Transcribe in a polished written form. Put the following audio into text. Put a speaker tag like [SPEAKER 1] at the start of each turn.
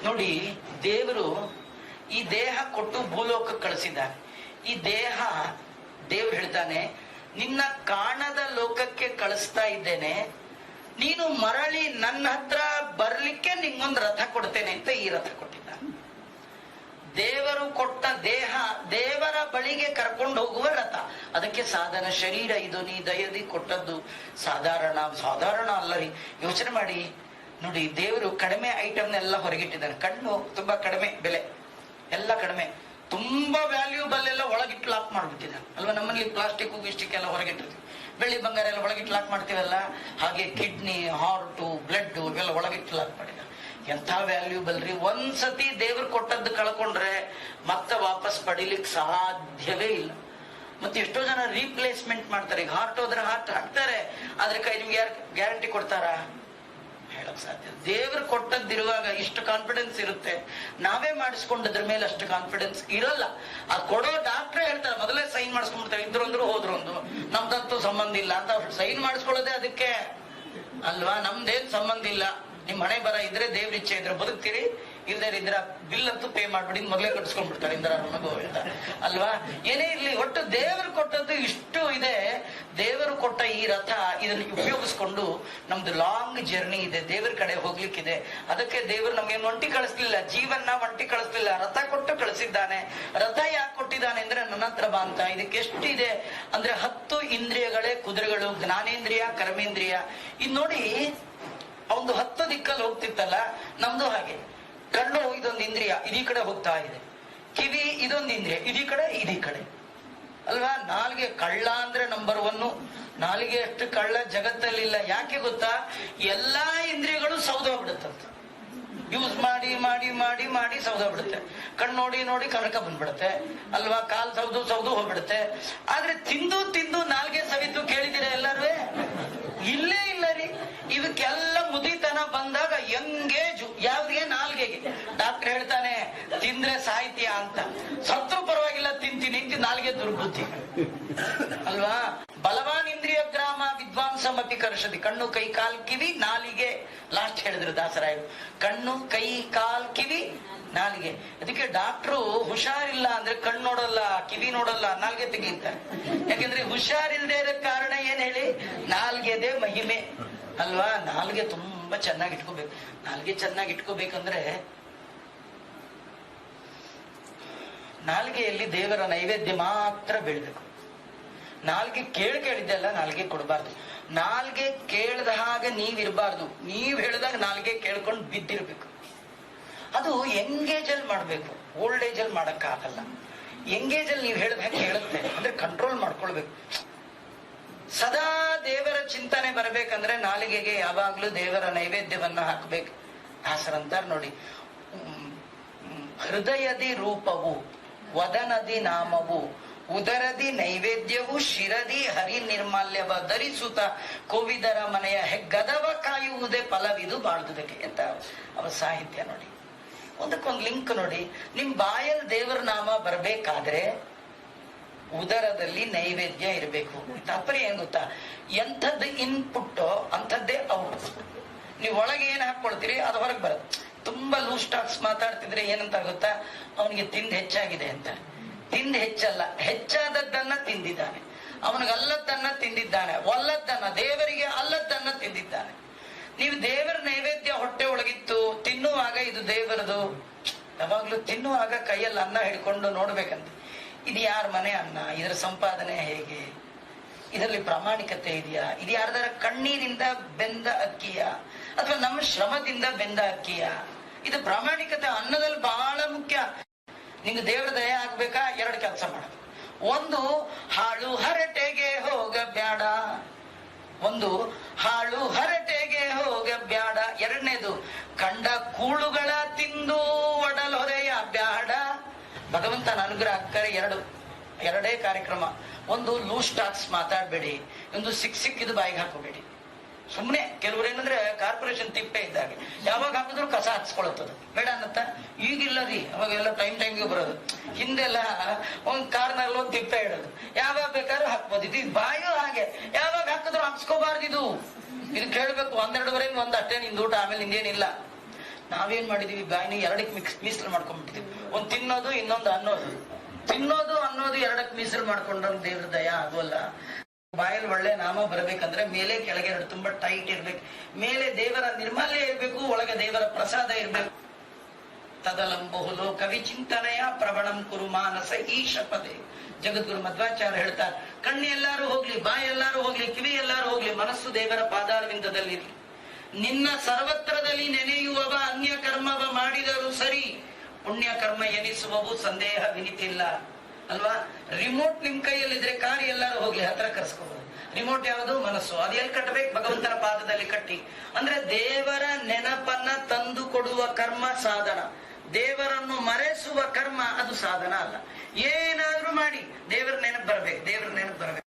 [SPEAKER 1] ನೋಡಿ, ದೇವರು ಈ ದೇಹ ಕೊಟ್ಟು ಭೂಲೋಕಕ್ಕೆ ಕಳಿಸಿದ್ದಾನೆ. ಈ ದೇಹ ದೇವ್ರು ಹೇಳ್ತಾನೆ, ನಿನ್ನ ಕಾಣದ ಲೋಕಕ್ಕೆ ಕಳಿಸ್ತಾ ಇದ್ದೇನೆ, ನೀನು ಮರಳಿ ನನ್ನ ಹತ್ರ ಬರ್ಲಿಕ್ಕೆ ನಿಂಗೊಂದು ರಥ ಕೊಡ್ತೇನೆ ಅಂತ ಈ ರಥ ಕೊಟ್ಟಿದ್ದಾನೆ. ದೇವರು ಕೊಟ್ಟ ದೇಹ ದೇವರ ಬಳಿಗೆ ಕರ್ಕೊಂಡು ಹೋಗುವ ರಥ. ಅದಕ್ಕೆ ಸಾಧನ ಶರೀರ ಇದು ನೀ ದಯದಿ ಕೊಟ್ಟದ್ದು ಸಾಧಾರಣ ಅಲ್ಲ ರೀ. ಯೋಚನೆ ಮಾಡಿ ನೋಡಿ, ದೇವರು ಕಡಿಮೆ ಐಟಮ್ನೆಲ್ಲ ಹೊರಗಿಟ್ಟಿದ್ದಾನೆ. ಕಣ್ಣು ತುಂಬಾ ಕಡಿಮೆ ಬೆಲೆ, ಎಲ್ಲ ಕಡಿಮೆ, ತುಂಬಾ ವ್ಯಾಲ್ಯೂಬಲ್ ಎಲ್ಲ ಒಳಗಿಟ್ಟು ಲಾಕ್ ಮಾಡ್ಬಿಟ್ಟಿದ್ದಾನೆ ಅಲ್ವಾ. ನಮ್ಮಲ್ಲಿ ಪ್ಲಾಸ್ಟಿಕ್ ಗಿಸ್ಟಿಕ್ ಎಲ್ಲ ಹೊರಗಿಟ್ಟಿರ್ತೀವಿ, ಬೆಳ್ಳಿ ಬಂಗಾರ ಎಲ್ಲ ಒಳಗಿಟ್ಟು ಲಾಕ್ ಮಾಡ್ತೀವಲ್ಲ, ಹಾಗೆ ಕಿಡ್ನಿ, ಹಾರ್ಟು, ಬ್ಲಡ್ ಇವೆಲ್ಲ ಒಳಗಿಟ್ಟು ಲಾಕ್ ಮಾಡಿದ. ಎಂಥ ವ್ಯಾಲ್ಯೂಬಲ್ ರೀ. ಒಂದ್ಸತಿ ದೇವ್ರು ಕೊಟ್ಟದ್ದು ಕಳ್ಕೊಂಡ್ರೆ ಮತ್ತೆ ವಾಪಸ್ ಪಡಿಲಿಕ್ಕೆ ಸಾಧ್ಯವೇ ಇಲ್ಲ. ಮತ್ತೆ ಎಷ್ಟೋ ಜನ ರೀಪ್ಲೇಸ್ಮೆಂಟ್ ಮಾಡ್ತಾರೆ. ಈಗ ಹಾರ್ಟ್ ಹೋದ್ರೆ ಹಾರ್ಟ್ ಹಾಕ್ತಾರೆ, ಆದ್ರೆ ಕೈ ನಿಮ್ಗೆ ಯಾರು ಗ್ಯಾರಂಟಿ ಕೊಡ್ತಾರಾ? ಹೇಳಕ್ ಸಾಧ್ಯ. ದೇವ್ರು ಕೊಟ್ಟದ್ದಿರುವಾಗ ಇಷ್ಟು ಕಾನ್ಫಿಡೆನ್ಸ್ ಇರುತ್ತೆ, ನಾವೇ ಮಾಡಿಸ್ಕೊಂಡದ್ರ ಮೇಲೆ ಅಷ್ಟು ಕಾನ್ಫಿಡೆನ್ಸ್ ಇರಲ್ಲ. ಅದು ಕೊಡೋ ಡಾಕ್ಟ್ರೇ ಹೇಳ್ತಾರೆ, ಮೊದಲೇ ಸೈನ್ ಮಾಡಿಸ್ಕೊಂಡ್ಬಿಡ್ತಾರೆ, ಇದ್ರು ಅಂದ್ರು ಹೋದ್ರು ಒಂದು, ನಮ್ದಂತೂ ಸಂಬಂಧ ಇಲ್ಲ ಅಂತ. ಸೈನ್ ಮಾಡಿಸ್ಕೊಳ್ಳೋದೇ ಅದಕ್ಕೆ ಅಲ್ವಾ. ನಮ್ದೇನ್ ಸಂಬಂಧ ಇಲ್ಲ, ನಿಮ್ ಹಣೆ ಬರ ಇದ್ರೆ ದೇವ್ರ ಇಚ್ಛೆ ಇದ್ರೆ ಬದುಕ್ತೀರಿ, ಇಲ್ದ್ರ ಬಿಲ್ ಅಂತೂ ಪೇ ಮಾಡ್ಬಿಡಿ, ಮೊದಲೇ ಕಟ್ಸ್ಕೊಂಡ್ಬಿಡ್ತಾರೆ ಇಂದ್ರ ಗೋವಿಂದ ಅಲ್ವಾ. ಏನೇ ಇರ್ಲಿ, ಒಟ್ಟು ದೇವರು ಕೊಟ್ಟದ್ದು ಇಷ್ಟು ಇದೆ. ದೇವರು ಕೊಟ್ಟ ಈ ರಥ, ಇದನ್ನು ಉಪಯೋಗಿಸ್ಕೊಂಡು ನಮ್ದು ಲಾಂಗ್ ಜರ್ನಿ ಇದೆ, ದೇವರ ಕಡೆ ಹೋಗ್ಲಿಕ್ಕಿದೆ. ಅದಕ್ಕೆ ದೇವರು ನಮ್ಗೇನು ಒಂಟಿ ಕಳಿಸ್ಲಿಲ್ಲ, ಜೀವನ ಒಂಟಿ ಕಳಿಸ್ಲಿಲ್ಲ, ರಥ ಕೊಟ್ಟು ಕಳಿಸಿದ್ದಾನೆ. ರಥ ಯಾಕೆ ಕೊಟ್ಟಿದ್ದಾನೆ ಅಂದ್ರೆ ನನ್ನ ಹತ್ರ ಬಾ ಅಂತ. ಇದಕ್ಕೆ ಎಷ್ಟಿದೆ ಅಂದ್ರೆ 10 ಇಂದ್ರಿಯಗಳೇ ಕುದುರೆಗಳು, ಜ್ಞಾನೇಂದ್ರಿಯ, ಕರ್ಮೇಂದ್ರಿಯ. ಇದ್ ನೋಡಿ, ಅವನು 10 ದಿಕ್ಕಲ್ಲಿ ಹೋಗ್ತಿತ್ತಲ್ಲ, ನಮ್ದು ಹಾಗೆ. ಕಣ್ಣು ಇದೊಂದು ಇಂದ್ರಿಯ, ಇದೀ ಕಡೆ ಹೋಗ್ತಾ ಇದೆ. ಕಿವಿ ಇದೊಂದು ಇಂದ್ರಿಯ, ಇದೀ ಕಡೆ ಅಲ್ವಾ. ನಾಲ್ಗೆ ಕಳ್ಳ ಅಂದ್ರೆ ನಂಬರ್ 1. ನಾಲ್ಗೆ ಅಷ್ಟು ಕಳ್ಳ ಜಗತ್ತಲ್ಲಿಲ್ಲ. ಯಾಕೆ ಗೊತ್ತಾ? ಎಲ್ಲಾ ಇಂದ್ರಿಯಗಳು ಸೌದೋಗ್ಬಿಡುತ್ತಂತ. ಯೂಸ್ ಮಾಡಿ ಮಾಡಿ ಮಾಡಿ ಮಾಡಿ ಸೌದೋಗ್ಬಿಡುತ್ತೆ. ಕಣ್ಣು ನೋಡಿ ನೋಡಿ ಕನಕ ಬಂದ್ಬಿಡುತ್ತೆ ಅಲ್ವಾ. ಕಾಲ್ ಸೌದು ಹೋಗ್ಬಿಡುತ್ತೆ. ಆದ್ರೆ ತಿಂದು ತಿಂದು ನಾಲ್ಗೆ ಸವಿತು ಕೇಳಿದಿರ ಎಲ್ಲರೂ? ಇಲ್ಲೇ ಇಲ್ಲ ರೀ. ಇವಕ್ಕೆಲ್ಲ ಮುದಿತನ ಬಂದಾಗ ಎಂಗೇಜು ಯಾವ್ದಿಗೆ? ನಾಲ್ಗೆಗೆ. ಡಾಕ್ಟರ್ ಹೇಳ್ತಾನೆ ತಿಂದ್ರೆ ಸಾಹಿತ್ಯ ಅಂತ. ಸತ್ರು ಪರವಾಗಿಲ್ಲ, ತಿಂತೀನಿ ಅಂತ ನಾಲ್ಗೆ ದುರ್ಬುದ್ಧಿ ಅಲ್ವಾ. ಬಲವಾನ್ ಇಂದ್ರಿಯ ಗ್ರಾಮ ವಿದ್ವಾಂಸಮಪಿ ಕರ್ಷದಿ. ಕಣ್ಣು, ಕೈ, ಕಾಲ್, ಕಿವಿ, ನಾಲಿಗೆ. ಲಾಸ್ಟ್ ಹೇಳಿದ್ರು ದಾಸರಾಯರು, ಕಣ್ಣು, ಕೈ, ಕಾಲ್, ಕಿವಿ, ನಾಲಿಗೆ. ಅದಕ್ಕೆ ಡಾಕ್ಟ್ರು ಹುಷಾರಿಲ್ಲ ಅಂದ್ರೆ ಕಣ್ಣು ನೋಡಲ್ಲ, ಕಿವಿ ನೋಡಲ್ಲ, ನಾಲ್ಗೆ ತೆಗೀತಾರೆ. ಯಾಕೆಂದ್ರೆ ಹುಷಾರಿಲ್ಲದೆ ಇರೋ ಕಾರಣ ಏನ್ ಹೇಳಿ? ನಾಲ್ಗೆದೆ ಮಹಿಮೆ ಅಲ್ವಾ. ನಾಲ್ಗೆ ತುಂಬಾ ಚೆನ್ನಾಗಿ ಇಟ್ಕೋಬೇಕು. ನಾಲ್ಗೆ ಚೆನ್ನಾಗಿ ಇಟ್ಕೋಬೇಕಂದ್ರೆ ನಾಲ್ಗೆಯಲ್ಲಿ ದೇವರ ನೈವೇದ್ಯ ಮಾತ್ರ ಬೀಳ್ಬೇಕು. ನಾಲ್ಗೆ ಕೇಳಿದ್ದೆಲ್ಲ ನಾಲ್ಗೆ ಕೊಡಬಾರ್ದು. ನಾಲ್ಗೆ ಕೇಳ್ದ ಹಾಗೆ ನೀವಿರಬಾರ್ದು. ನೀವ್ ಹೇಳಿದಾಗ ನಾಲ್ಗೆ ಕೇಳ್ಕೊಂಡು ಬಿದ್ದಿರ್ಬೇಕು. ಅದು ಎಂಗೇಜ್ ಅಲ್ಲಿ ಮಾಡ್ಬೇಕು, ಓಲ್ಡ್ ಏಜ್ ಅಲ್ಲಿ ಮಾಡಕ್ಕಾಗಲ್ಲ. ಎಂಗೇಜ್ ಅಲ್ಲಿ ನೀವು ಹೇಳಿದ ಹಾಗೆ ಹೇಳುತ್ತೆ ಅಂದ್ರೆ ಕಂಟ್ರೋಲ್ ಮಾಡ್ಕೊಳ್ಬೇಕು. ಸದಾ ದೇವರ ಚಿಂತನೆ ಬರಬೇಕಂದ್ರೆ ನಾಲಿಗೆಗೆ ಯಾವಾಗ್ಲೂ ದೇವರ ನೈವೇದ್ಯವನ್ನ ಹಾಕ್ಬೇಕು. ದಾಸರಂತಾರ ನೋಡಿ, ಹೃದಯದಿ ರೂಪವು, ವದನದಿ ನಾಮವು, ಉದರದಿ ನೈವೇದ್ಯವು, ಶಿರದಿ ಹರಿ ನಿರ್ಮಾಲ್ಯವ ಧರಿಸುತ್ತ ಕೋವಿದರ ಮನೆಯ ಹೆಗ್ಗದವ ಕಾಯುವುದೇ ಫಲವಿದು ಬಾಳ್ದುದಕ್ಕೆ ಅಂತ ಅವರ ಸಾಹಿತ್ಯ ನೋಡಿ. ಒಂದಕ್ಕೊಂದು ಲಿಂಕ್ ನೋಡಿ. ನಿಮ್ ಬಾಯಲ್ಲಿ ದೇವರ ನಾಮ ಬರ್ಬೇಕಾದ್ರೆ ಉದರದಲ್ಲಿ ನೈವೇದ್ಯ ಇರಬೇಕು. ತಾತ್ಪರ್ಯ ಏನ್ ಗೊತ್ತಾ? ಎಂಥದ್ದು ಇನ್ಪುಟ್ ಅಂಥದ್ದೇ ಔಟ್. ನೀವು ಒಳಗೆ ಏನ್ ಹಾಕೊಳ್ತೀರಿ ಅದು ಹೊರಗೆ ಬರುತ್ತೆ. ತುಂಬಾ ಲೂಸ್ ಟಾಕ್ಸ್ ಮಾತಾಡ್ತಿದ್ರೆ ಏನಂತ ಗೊತ್ತಾ? ಅವನಿಗೆ ತಿಂದು ಹೆಚ್ಚಾಗಿದೆ ಅಂತ. ತಿಂದು ಹೆಚ್ಚಲ್ಲ, ಹೆಚ್ಚಾದದ್ದನ್ನ ತಿಂದಿದ್ದಾನೆ. ಅವನಿಗೆ ಅಲ್ಲದ್ದನ್ನ ತಿಂದಿದ್ದಾನೆ, ಒಲ್ಲದ್ದನ್ನ, ದೇವರಿಗೆ ಅಲ್ಲದ್ದನ್ನ ತಿಂದಿದ್ದಾನೆ. ನೀವು ದೇವರ ನೈವೇದ್ಯ ಹೊಟ್ಟೆ ಒಳಗಿತ್ತು, ತಿನ್ನುವಾಗ ಇದು ದೇವರದು. ಯಾವಾಗ್ಲೂ ತಿನ್ನುವಾಗ ಕೈಯಲ್ಲಿ ಅನ್ನ ಹಿಡ್ಕೊಂಡು ನೋಡ್ಬೇಕಂತ, ಇದು ಯಾರ ಮನೆ ಅನ್ನ, ಇದರ ಸಂಪಾದನೆ ಹೇಗೆ, ಇದರಲ್ಲಿ ಪ್ರಾಮಾಣಿಕತೆ ಇದೆಯಾ, ಇದು ಯಾರ್ದಾರ ಕಣ್ಣೀರಿಂದ ಬೆಂದ ಅಕ್ಕಿಯ ಅಥವಾ ನಮ್ಮ ಶ್ರಮದಿಂದ ಬೆಂದ ಅಕ್ಕಿಯ, ಇದು ಪ್ರಾಮಾಣಿಕತೆ ಅನ್ನದಲ್ಲಿ ಬಹಳ ಮುಖ್ಯ. ನಿಂಗೆ ದೇವರ ದಯ ಆಗ್ಬೇಕಾ? 2 ಕೆಲಸ ಮಾಡೋದು. ಒಂದು, ಹಾಳು ಹರಟೆಗೆ ಹೋಗ ಬ್ಯಾಡ. ಹಾಳು ಹರಟೆಗೆ ಹೋಗ ಬ್ಯಾಡ. 2ನೇದು, ಕಂಡ ಕೂಳುಗಳ ತಿಂದು ಒಡಲೊರೆಯ ಬ್ಯಾಡ. ಭಗವಂತನ ಅನುಗ್ರಹ ಆಗ್ತಾರೆ. 2 ಕಾರ್ಯಕ್ರಮ. ಒಂದು, ಲೂಸ್ ಟಾಕ್ಸ್ ಮಾತಾಡ್ಬೇಡಿ. ಒಂದು, ಸಿಕ್ಕಿದ್ದು ಬಾಯಿಗೆ ಹಾಕೋಬೇಡಿ. ಸುಮ್ನೆ ಕೆಲವ್ರು ಏನಂದ್ರೆ ಕಾರ್ಪೊರೇಷನ್ ತಿಪ್ಪೆ ಇದ್ದಾಗೆ ಯಾವಾಗ ಹಾಕಿದ್ರು ಕಸ ಹಚ್ಕೊಳತ್ತದ, ಬೇಡ ಅನ್ನತ್ತ. ಈಗಿಲ್ಲ ರೀ, ಅವಾಗೆಲ್ಲ ಟೈಮ್ಗೆ ಬರೋದು. ಹಿಂದೆಲ್ಲ ಒಂದ್ ಕಾರ್ನಲ್ಲಿ ಒಂದು ತಿಪ್ಪೆ ಇಡೋದು, ಯಾವಾಗ ಬೇಕಾದ್ರೂ ಹಾಕ್ಬೋದು. ಇದು ಬಾಯು ಹಾಗೆ, ಯಾವಾಗ ಹಾಕಿದ್ರು ಹಾಕ್ಸ್ಕೋಬಾರ್ದು. ಇದು ಕೇಳ್ಬೇಕು. 12 ಒಂದು ಅಷ್ಟೇ ನಿಂದು ಊಟ, ಆಮೇಲೆ ನಿಂದೇನಿಲ್ಲ. ನಾವೇನ್ ಮಾಡಿದೀವಿ, ಬಾಯಿನ ಎರಡಕ್ಕೆ ಮೀಸಲು ಮಾಡ್ಕೊಂಡ್ಬಿಟ್ಟಿದೀವಿ. ಒಂದ್ ತಿನ್ನೋದು, ಇನ್ನೊಂದು ಅನ್ನೋದು. ತಿನ್ನೋದು ಅನ್ನೋದು ಎರಡಕ್ಕೆ ಮೀಸಲು ಮಾಡ್ಕೊಂಡ್ರೆ ದೇವ್ರ ದಯ ಅದು ಅಲ್ಲ. ಬಾಯಲ್ಲಿ ಒಳ್ಳೆ ನಾಮ ಬರ್ಬೇಕಂದ್ರೆ ಮೇಲೆ ಕೆಳಗೆ ಎರಡು ತುಂಬಾ ಟೈಟ್ ಇರ್ಬೇಕು. ಮೇಲೆ ದೇವರ ನಿರ್ಮಾಲ್ಯ ಇರ್ಬೇಕು, ಒಳಗೆ ದೇವರ ಪ್ರಸಾದ ಇರ್ಬೇಕು. ತದಲಂಬಹು ಲೋಕ ವಿಚಿಂತನೆಯ ಪ್ರವಣಂ ಕುರು ಮಾನಸ ಈಶ ಪದೇ. ಜಗದ್ಗುರು ಮಧ್ವಾಚಾರ್ಯ ಹೇಳ್ತಾರೆ, ಕಣ್ಣು ಎಲ್ಲಾರು ಹೋಗ್ಲಿ, ಬಾಯಿ ಎಲ್ಲಾರು ಹೋಗ್ಲಿ, ಕಿವಿ ಎಲ್ಲಾರು ಹೋಗ್ಲಿ, ಮನಸ್ಸು ದೇವರ ಪಾದಾರವಿಂದದಲ್ಲಿರ್ಲಿ. ನಿನ್ನ ಸರ್ವತ್ರದಲ್ಲಿ ನೆನೆಯುವವ ಅನ್ಯ ಕರ್ಮವ ಮಾಡಿದರೂ ಸರಿ, ಪುಣ್ಯ ಕರ್ಮ ಎನಿಸುವವು ಸಂದೇಹ ವಿನಿತಿಲ್ಲ ಅಲ್ವಾ. ರಿಮೋಟ್ ನಿಮ್ ಕೈಯಲ್ಲಿದ್ರೆ ಕಾರ್ ಎಲ್ಲಾರು ಹೋಗ್ಲಿ, ಹತ್ರ ಕರ್ಸ್ಕೋಬಹುದು. ರಿಮೋಟ್ ಯಾವುದು? ಮನಸ್ಸು. ಅದು ಎಲ್ಲಿ ಕಟ್ಟಬೇಕು? ಭಗವಂತನ ಪಾದದಲ್ಲಿ ಕಟ್ಟಿ. ಅಂದ್ರೆ ದೇವರ ನೆನಪನ್ನ ತಂದು ಕೊಡುವ ಕರ್ಮ ಸಾಧನ, ದೇವರನ್ನು ಮರೆಸುವ ಕರ್ಮ ಅದು ಸಾಧನ ಅಲ್ಲ. ಏನಾದ್ರೂ ಮಾಡಿ ದೇವರ ನೆನಪು ಬರ್ಬೇಕು, ದೇವರ ನೆನಪು ಬರ್ಬೇಕು.